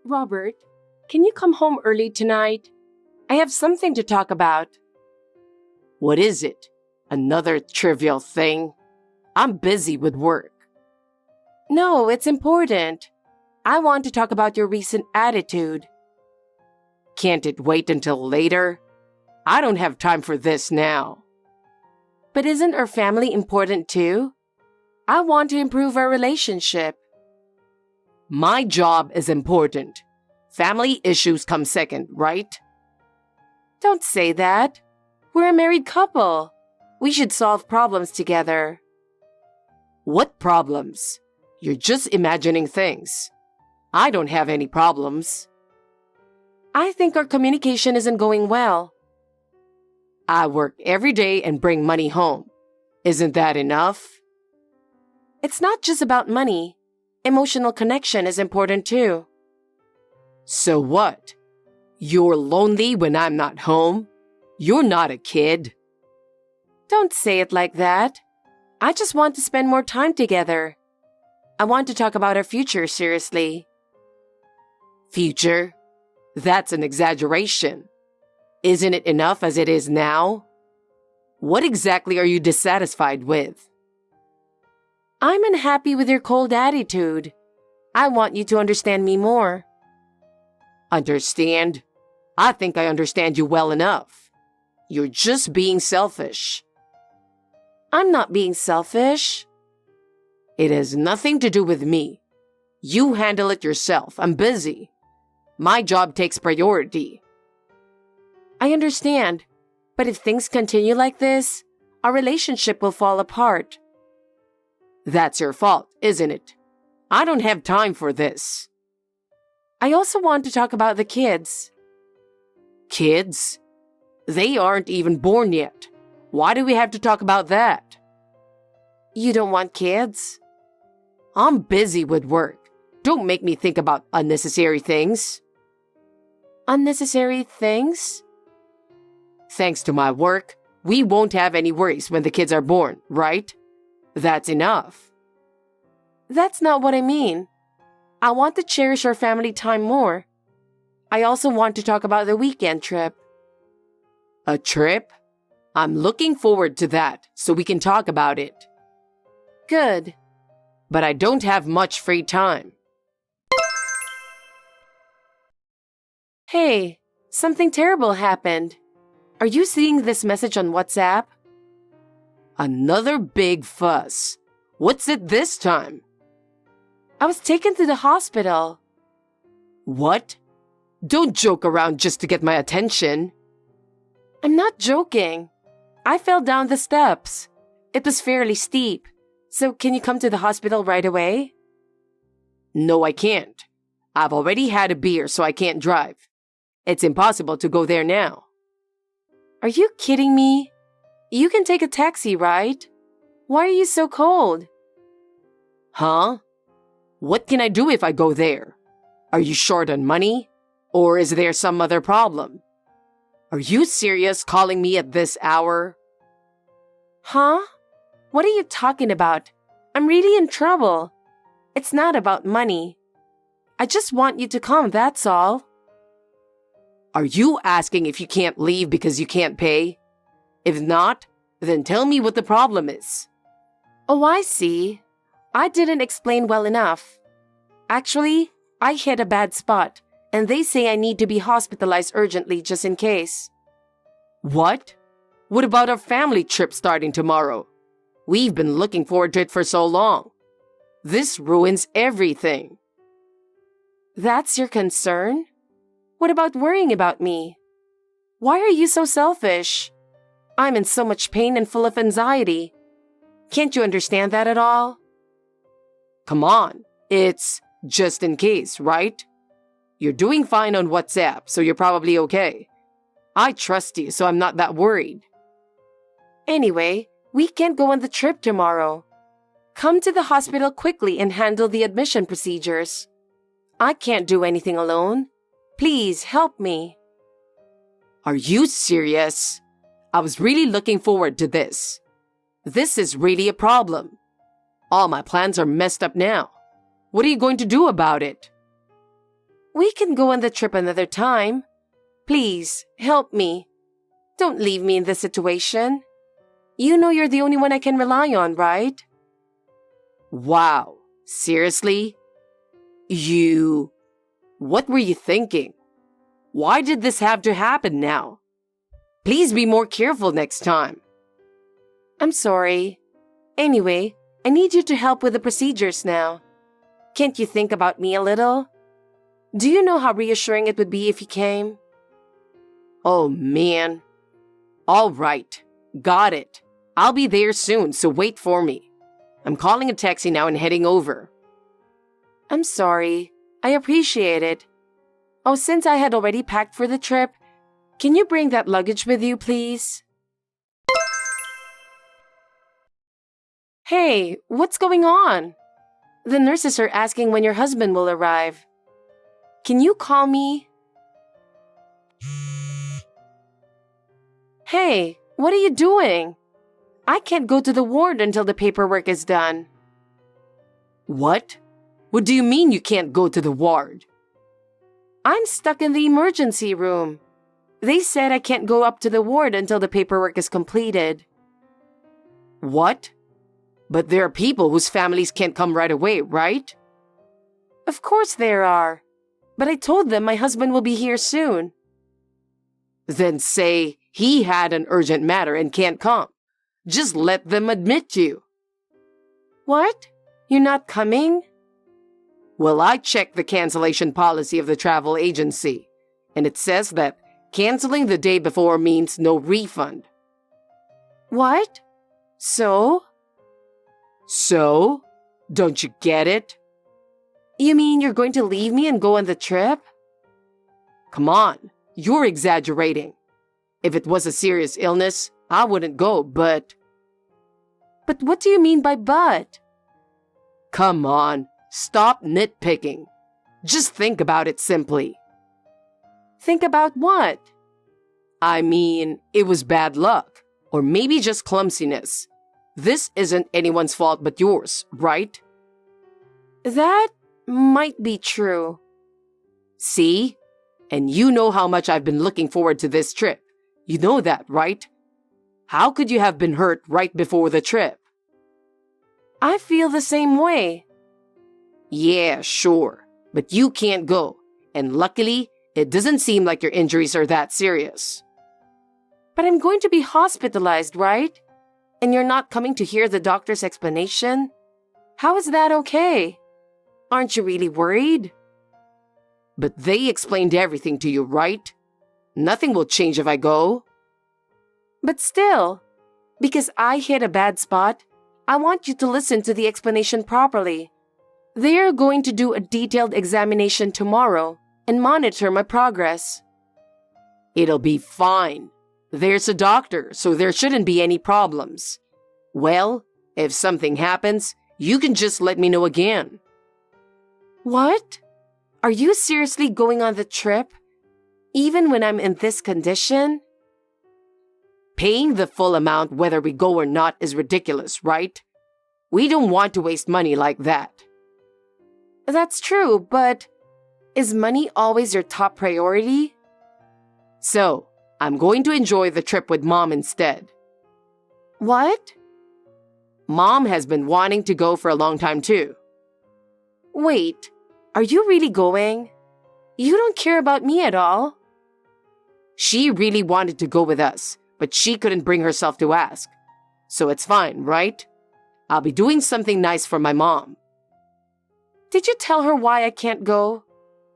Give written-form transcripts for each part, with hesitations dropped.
Robert, can you come home early tonight? I have something to talk about. What is it? Another trivial thing? I'm busy with work. No, it's important. I want to talk about your recent attitude. Can't it wait until later? I don't have time for this now. But isn't our family important too? I want to improve our relationship. My job is important. Family issues come second, right? Don't say that. We're a married couple. We should solve problems together. What problems? You're just imagining things. I don't have any problems. I think our communication isn't going well. I work every day and bring money home. Isn't that enough? It's not just about money. Emotional connection is important too. So what? You're lonely when I'm not home? You're not a kid. Don't say it like that. I just want to spend more time together. I want to talk about our future seriously. Future? That's an exaggeration. Isn't it enough as it is now? What exactly are you dissatisfied with? I'm unhappy with your cold attitude. I want you to understand me more. Understand? I think I understand you well enough. You're just being selfish. I'm not being selfish. It has nothing to do with me. You handle it yourself. I'm busy. My job takes priority. I understand, but if things continue like this, our relationship will fall apart. That's your fault, isn't it? I don't have time for this. I also want to talk about the kids. Kids? They aren't even born yet. Why do we have to talk about that? You don't want kids? I'm busy with work. Don't make me think about unnecessary things. Unnecessary things? Thanks to my work, we won't have any worries when the kids are born, right? That's enough. That's not what I mean. I want to cherish our family time more. I also want to talk about the weekend trip. A trip? I'm looking forward to that, so we can talk about it. Good. But I don't have much free time. Hey, something terrible happened. Are you seeing this message on WhatsApp? Another big fuss. What's it this time? I was taken to the hospital. What? Don't joke around just to get my attention. I'm not joking. I fell down the steps. It was fairly steep. So can you come to the hospital right away? No, I can't. I've already had a beer, so I can't drive. It's impossible to go there now. Are you kidding me? You can take a taxi, right? Why are you so cold? Huh? What can I do if I go there? Are you short on money? Or is there some other problem? Are you serious calling me at this hour? Huh? What are you talking about? I'm really in trouble. It's not about money. I just want you to come, that's all. Are you asking if you can't leave because you can't pay? If not, then tell me what the problem is. Oh, I see. I didn't explain well enough. Actually, I hit a bad spot, and they say I need to be hospitalized urgently just in case. What? What about our family trip starting tomorrow? We've been looking forward to it for so long. This ruins everything. That's your concern? What about worrying about me? Why are you so selfish? I'm in so much pain and full of anxiety. Can't you understand that at all? Come on, it's just in case, right? You're doing fine on WhatsApp, so you're probably okay. I trust you, so I'm not that worried. Anyway, we can't go on the trip tomorrow. Come to the hospital quickly and handle the admission procedures. I can't do anything alone. Please help me. Are you serious? I was really looking forward to this. This is really a problem. All my plans are messed up now. What are you going to do about it? We can go on the trip another time. Please, help me. Don't leave me in this situation. You know you're the only one I can rely on, right? Wow, seriously? What were you thinking? Why did this have to happen now? Please be more careful next time. I'm sorry. Anyway, I need you to help with the procedures now. Can't you think about me a little? Do you know how reassuring it would be if you came? Oh man. All right, got it. I'll be there soon, so wait for me. I'm calling a taxi now and heading over. I'm sorry. I appreciate it. Oh, since I had already packed for the trip, can you bring that luggage with you, please? Hey, what's going on? The nurses are asking when your husband will arrive. Can you call me? Hey, what are you doing? I can't go to the ward until the paperwork is done. What? What do you mean you can't go to the ward? I'm stuck in the emergency room. They said I can't go up to the ward until the paperwork is completed. What? But there are people whose families can't come right away, right? Of course there are. But I told them my husband will be here soon. Then say he had an urgent matter and can't come. Just let them admit you. What? You're not coming? Well, I checked the cancellation policy of the travel agency, and it says that canceling the day before means no refund. What? So? So? Don't you get it? You mean you're going to leave me and go on the trip? Come on, you're exaggerating. If it was a serious illness, I wouldn't go, but... But what do you mean by but? Come on, stop nitpicking. Just think about it simply. Think about what? I mean, it was bad luck, or maybe just clumsiness. This isn't anyone's fault but yours, right? That might be true. See? And you know how much I've been looking forward to this trip. You know that, right? How could you have been hurt right before the trip? I feel the same way. Yeah, sure. But you can't go. And luckily, it doesn't seem like your injuries are that serious. But I'm going to be hospitalized, right? And you're not coming to hear the doctor's explanation? How is that okay? Aren't you really worried? But they explained everything to you, right? Nothing will change if I go. But still, because I hit a bad spot, I want you to listen to the explanation properly. They are going to do a detailed examination tomorrow and monitor my progress. It'll be fine. There's a doctor, so there shouldn't be any problems. Well, if something happens, you can just let me know again. What? Are you seriously going on the trip? Even when I'm in this condition? Paying the full amount whether we go or not is ridiculous, right? We don't want to waste money like that. That's true, but is money always your top priority? So, I'm going to enjoy the trip with Mom instead. What? Mom has been wanting to go for a long time too. Wait, are you really going? You don't care about me at all? She really wanted to go with us, but she couldn't bring herself to ask. So it's fine, right? I'll be doing something nice for my mom. Did you tell her why I can't go?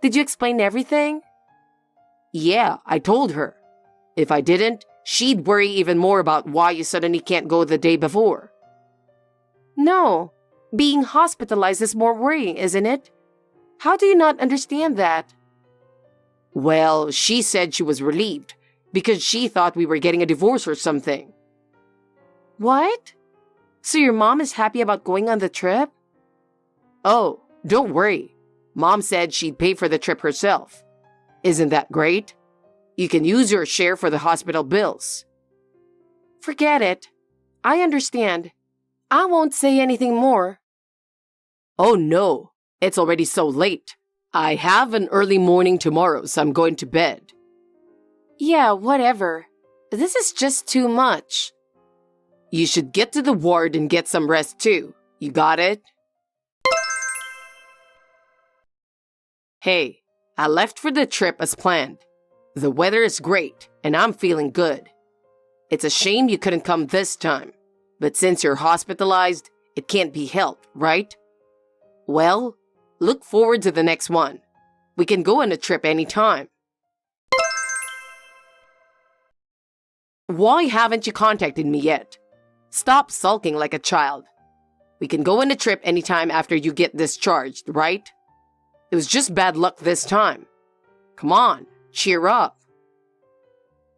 Did you explain everything? Yeah, I told her. If I didn't, she'd worry even more about why you suddenly can't go the day before. No, being hospitalized is more worrying, isn't it? How do you not understand that? Well, she said she was relieved because she thought we were getting a divorce or something. What? So your mom is happy about going on the trip? Oh, don't worry. Mom said she'd pay for the trip herself. Isn't that great? You can use your share for the hospital bills. Forget it. I understand. I won't say anything more. Oh no, it's already so late. I have an early morning tomorrow, so I'm going to bed. Yeah, whatever. This is just too much. You should get to the ward and get some rest too. You got it? Hey, I left for the trip as planned. The weather is great, and I'm feeling good. It's a shame you couldn't come this time, but since you're hospitalized, it can't be helped, right? Well, look forward to the next one. We can go on a trip anytime. Why haven't you contacted me yet? Stop sulking like a child. We can go on a trip anytime after you get discharged, right? It was just bad luck this time. Come on, cheer up.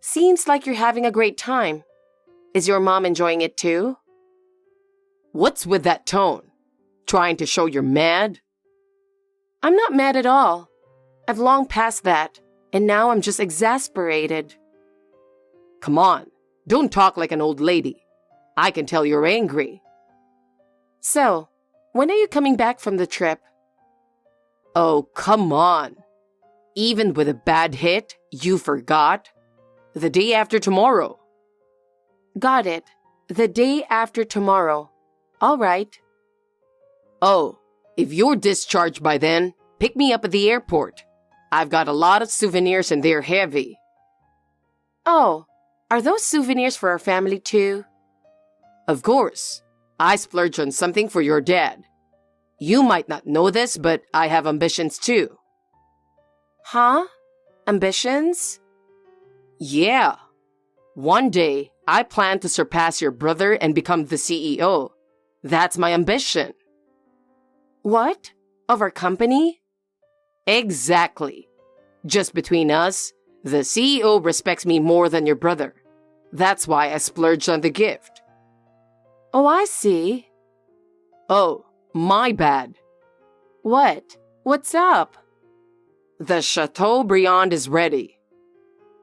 Seems like you're having a great time. Is your mom enjoying it too? What's with that tone? Trying to show you're mad? I'm not mad at all. I've long passed that, and now I'm just exasperated. Come on, don't talk like an old lady. I can tell you're angry. So, when are you coming back from the trip? Oh, come on. Even with a bad hit, you forgot? The day after tomorrow. Got it. The day after tomorrow. All right. Oh, if you're discharged by then, pick me up at the airport. I've got a lot of souvenirs and they're heavy. Oh, are those souvenirs for our family too? Of course. I splurge on something for your dad. You might not know this, but I have ambitions too. Huh? Ambitions? Yeah. One day, I plan to surpass your brother and become the CEO. That's my ambition. What? Of our company? Exactly. Just between us, the CEO respects me more than your brother. That's why I splurged on the gift. Oh, I see. Oh, my bad. What? What's up? The Chateaubriand is ready.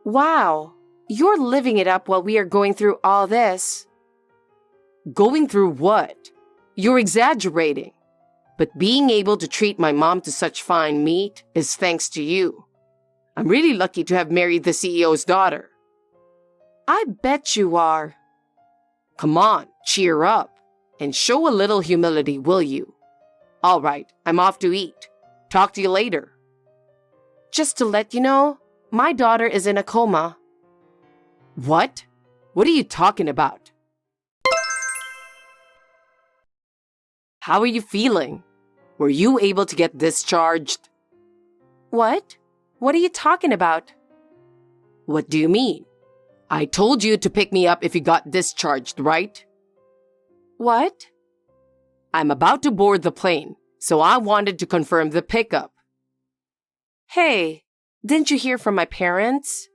Wow, you're living it up while we are going through all this. Going through what? You're exaggerating. But being able to treat my mom to such fine meat is thanks to you. I'm really lucky to have married the CEO's daughter. I bet you are. Come on, cheer up, and show a little humility, will you? All right, I'm off to eat. Talk to you later. Just to let you know, my daughter is in a coma. What? What are you talking about? How are you feeling? Were you able to get discharged? What? What are you talking about? What do you mean? I told you to pick me up if you got discharged, right? What? I'm about to board the plane, so I wanted to confirm the pickup. Hey, didn't you hear from my parents?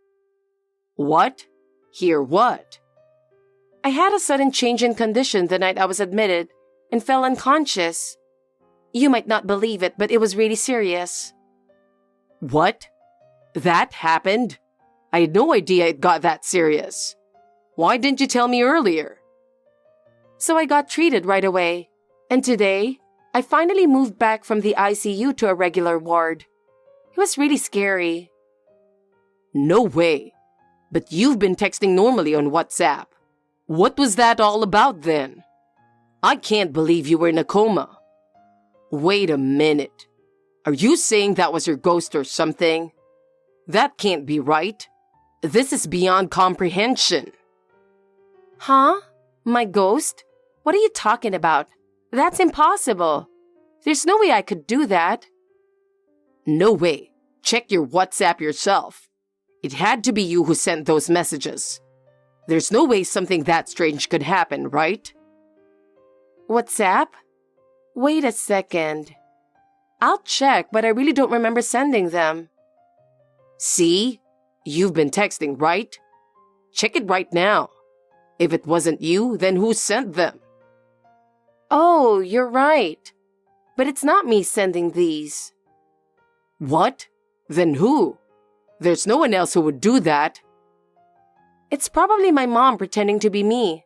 What? Hear what? I had a sudden change in condition the night I was admitted and fell unconscious. You might not believe it, but it was really serious. What? That happened? I had no idea it got that serious. Why didn't you tell me earlier? So I got treated right away, and today, I finally moved back from the ICU to a regular ward. It was really scary. No way. But you've been texting normally on WhatsApp. What was that all about then? I can't believe you were in a coma. Wait a minute. Are you saying that was your ghost or something? That can't be right. This is beyond comprehension. Huh? My ghost? What are you talking about? That's impossible. There's no way I could do that. No way. Check your WhatsApp yourself. It had to be you who sent those messages. There's no way something that strange could happen, right? WhatsApp? Wait a second. I'll check, but I really don't remember sending them. See? You've been texting, right? Check it right now. If it wasn't you, then who sent them? Oh, you're right. But it's not me sending these. What? Then who? There's no one else who would do that. It's probably my mom pretending to be me.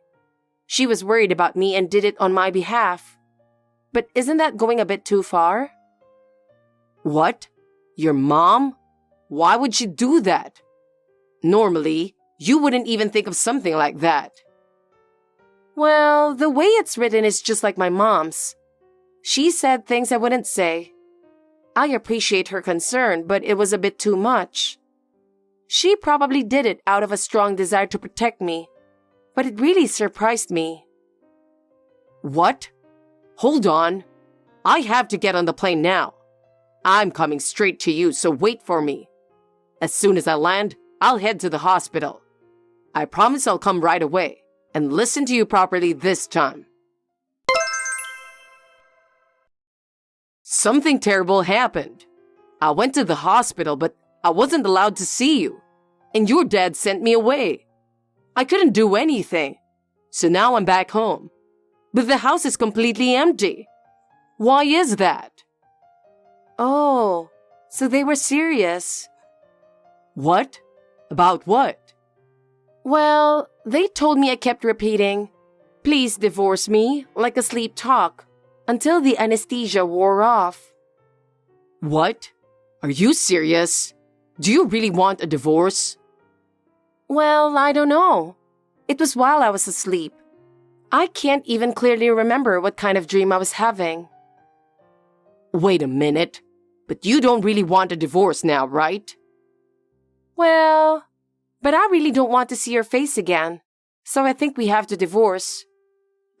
She was worried about me and did it on my behalf. But isn't that going a bit too far? What? Your mom? Why would she do that? Normally, you wouldn't even think of something like that. Well, the way it's written is just like my mom's. She said things I wouldn't say. I appreciate her concern, but it was a bit too much. She probably did it out of a strong desire to protect me, but it really surprised me. What? Hold on. I have to get on the plane now. I'm coming straight to you, so wait for me. As soon as I land, I'll head to the hospital. I promise I'll come right away and listen to you properly this time. Something terrible happened. I went to the hospital, but I wasn't allowed to see you, and your dad sent me away. I couldn't do anything, so now I'm back home. But the house is completely empty. Why is that? Oh, so they were serious. What? About what? Well, they told me I kept repeating, "Please divorce me," like a sleep talk, until the anesthesia wore off. What? Are you serious? Do you really want a divorce? Well, I don't know. It was while I was asleep. I can't even clearly remember what kind of dream I was having. Wait a minute. But you don't really want a divorce now, right? Well, but I really don't want to see your face again, so I think we have to divorce.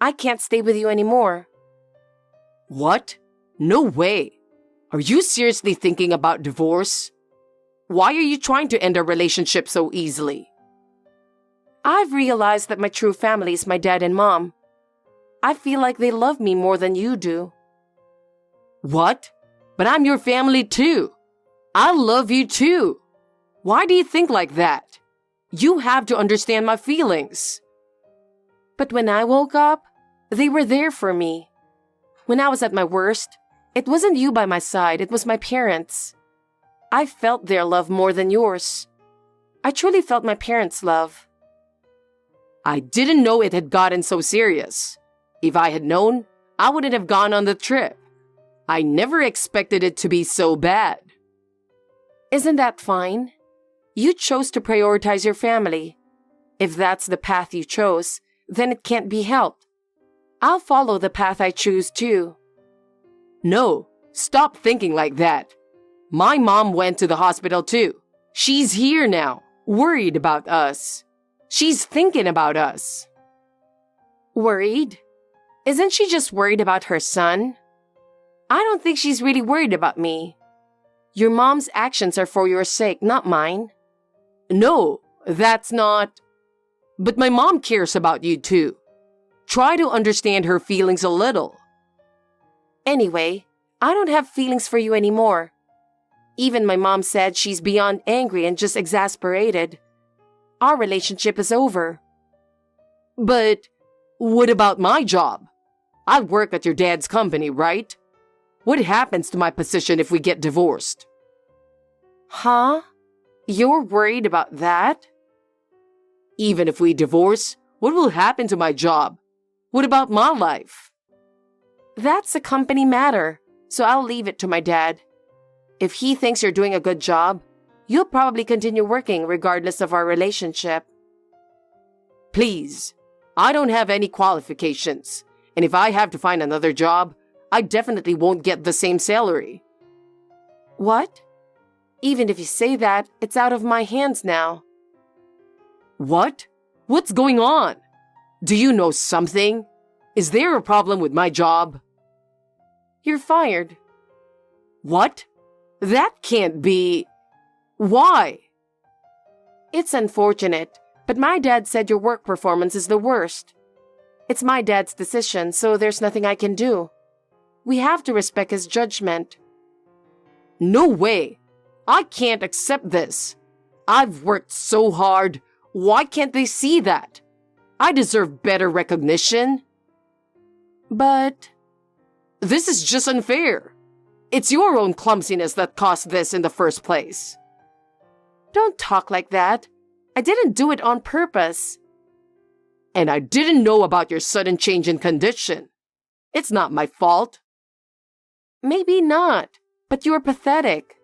I can't stay with you anymore. What? No way. Are you seriously thinking about divorce? Why are you trying to end our relationship so easily? I've realized that my true family is my dad and mom. I feel like they love me more than you do. What? But I'm your family too. I love you too. Why do you think like that? You have to understand my feelings. But when I woke up, they were there for me. When I was at my worst, it wasn't you by my side, it was my parents. I felt their love more than yours. I truly felt my parents' love. I didn't know it had gotten so serious. If I had known, I wouldn't have gone on the trip. I never expected it to be so bad. Isn't that fine? You chose to prioritize your family. If that's the path you chose, then it can't be helped. I'll follow the path I choose too. No, stop thinking like that. My mom went to the hospital too. She's here now, worried about us. She's thinking about us. Worried? Isn't she just worried about her son? I don't think she's really worried about me. Your mom's actions are for your sake, not mine. No, that's not. But my mom cares about you too. Try to understand her feelings a little. Anyway, I don't have feelings for you anymore. Even my mom said she's beyond angry and just exasperated. Our relationship is over. But what about my job? I work at your dad's company, right? What happens to my position if we get divorced? Huh? You're worried about that? Even if we divorce, what will happen to my job? What about my life? That's a company matter, so I'll leave it to my dad. If he thinks you're doing a good job, you'll probably continue working regardless of our relationship. Please, I don't have any qualifications, and if I have to find another job, I definitely won't get the same salary. What? Even if you say that, it's out of my hands now. What? What's going on? Do you know something? Is there a problem with my job? You're fired. What? That can't be. Why? It's unfortunate, but my dad said your work performance is the worst. It's my dad's decision, so there's nothing I can do. We have to respect his judgment. No way. I can't accept this. I've worked so hard. Why can't they see that? I deserve better recognition. But this is just unfair. It's your own clumsiness that caused this in the first place. Don't talk like that. I didn't do it on purpose. And I didn't know about your sudden change in condition. It's not my fault. Maybe not, but you're pathetic.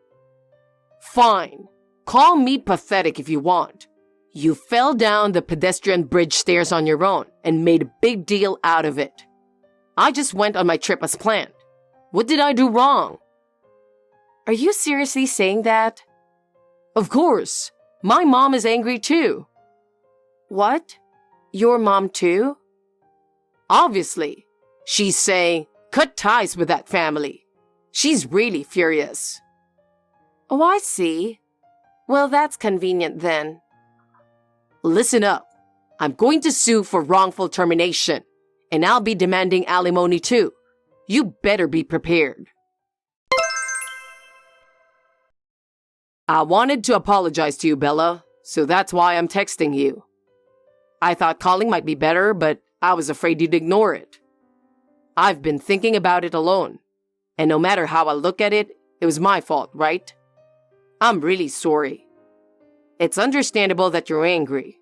Fine. Call me pathetic if you want. You fell down the pedestrian bridge stairs on your own and made a big deal out of it. I just went on my trip as planned. What did I do wrong? Are you seriously saying that? Of course. My mom is angry too. What? Your mom too? Obviously. She's saying, cut ties with that family. She's really furious. Oh, I see. Well, that's convenient then. Listen up. I'm going to sue for wrongful termination, and I'll be demanding alimony too. You better be prepared. I wanted to apologize to you, Bella, so that's why I'm texting you. I thought calling might be better, but I was afraid you'd ignore it. I've been thinking about it alone, and no matter how I look at it, it was my fault, right? I'm really sorry. It's understandable that you're angry.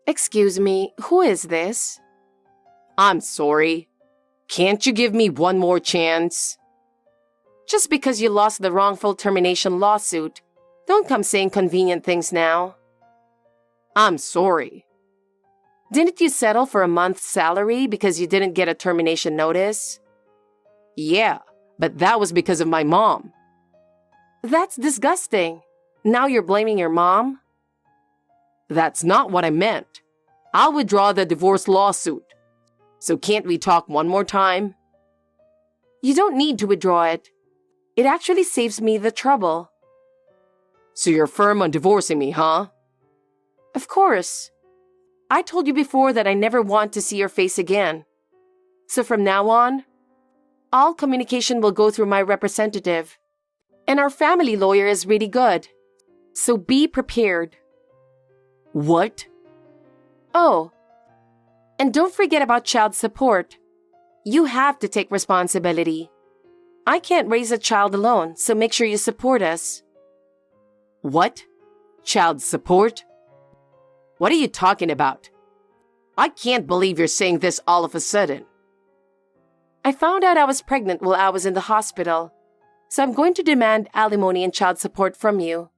Excuse me, who is this? I'm sorry. Can't you give me one more chance? Just because you lost the wrongful termination lawsuit, don't come saying convenient things now. I'm sorry. Didn't you settle for a month's salary because you didn't get a termination notice? Yeah, but that was because of my mom. That's disgusting. Now you're blaming your mom? That's not what I meant. I'll withdraw the divorce lawsuit. So can't we talk one more time? You don't need to withdraw it. It actually saves me the trouble. So you're firm on divorcing me, huh? Of course. I told you before that I never want to see your face again. So from now on, all communication will go through my representative. And our family lawyer is really good. So be prepared. What? Oh, and don't forget about child support. You have to take responsibility. I can't raise a child alone, so make sure you support us. What? Child support? What are you talking about? I can't believe you're saying this all of a sudden. I found out I was pregnant while I was in the hospital, so I'm going to demand alimony and child support from you.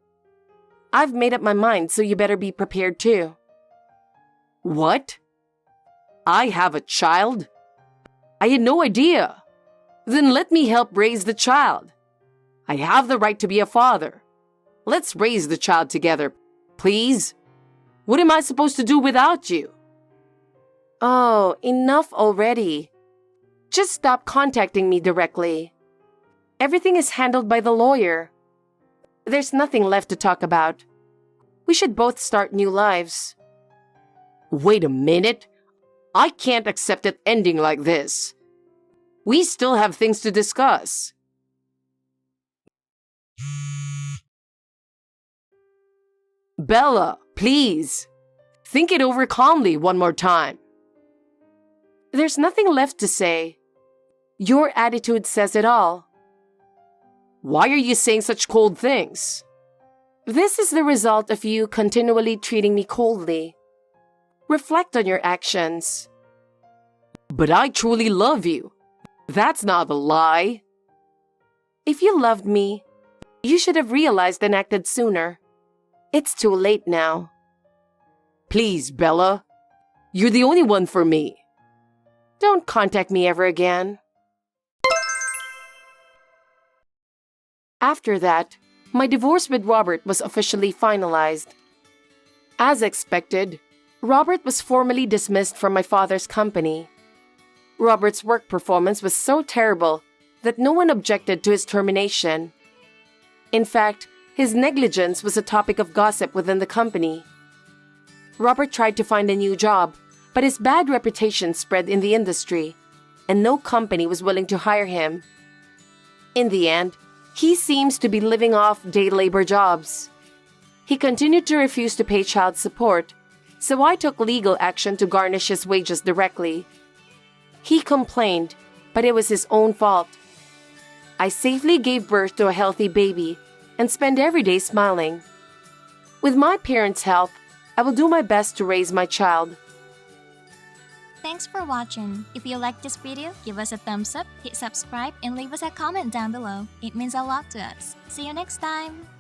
I've made up my mind, so you better be prepared too. What? I have a child? I had no idea. Then let me help raise the child. I have the right to be a father. Let's raise the child together, please. What am I supposed to do without you? Oh, enough already. Just stop contacting me directly. Everything is handled by the lawyer. There's nothing left to talk about. We should both start new lives. Wait a minute. I can't accept it ending like this. We still have things to discuss. Bella, please. Think it over calmly one more time. There's nothing left to say. Your attitude says it all. Why are you saying such cold things? This is the result of you continually treating me coldly. Reflect on your actions. But I truly love you. That's not a lie. If you loved me, you should have realized and acted sooner. It's too late now. Please, Bella. You're the only one for me. Don't contact me ever again. After that, my divorce with Robert was officially finalized. As expected, Robert was formally dismissed from my father's company. Robert's work performance was so terrible that no one objected to his termination. In fact, his negligence was a topic of gossip within the company. Robert tried to find a new job, but his bad reputation spread in the industry, and no company was willing to hire him. In the end, he seems to be living off day labor jobs. He continued to refuse to pay child support, so I took legal action to garnish his wages directly. He complained, but it was his own fault. I safely gave birth to a healthy baby and spend every day smiling. With my parents' help, I will do my best to raise my child. Thanks for watching. If you liked this video, give us a thumbs up, hit subscribe, and leave us a comment down below. It means a lot to us. See you next time!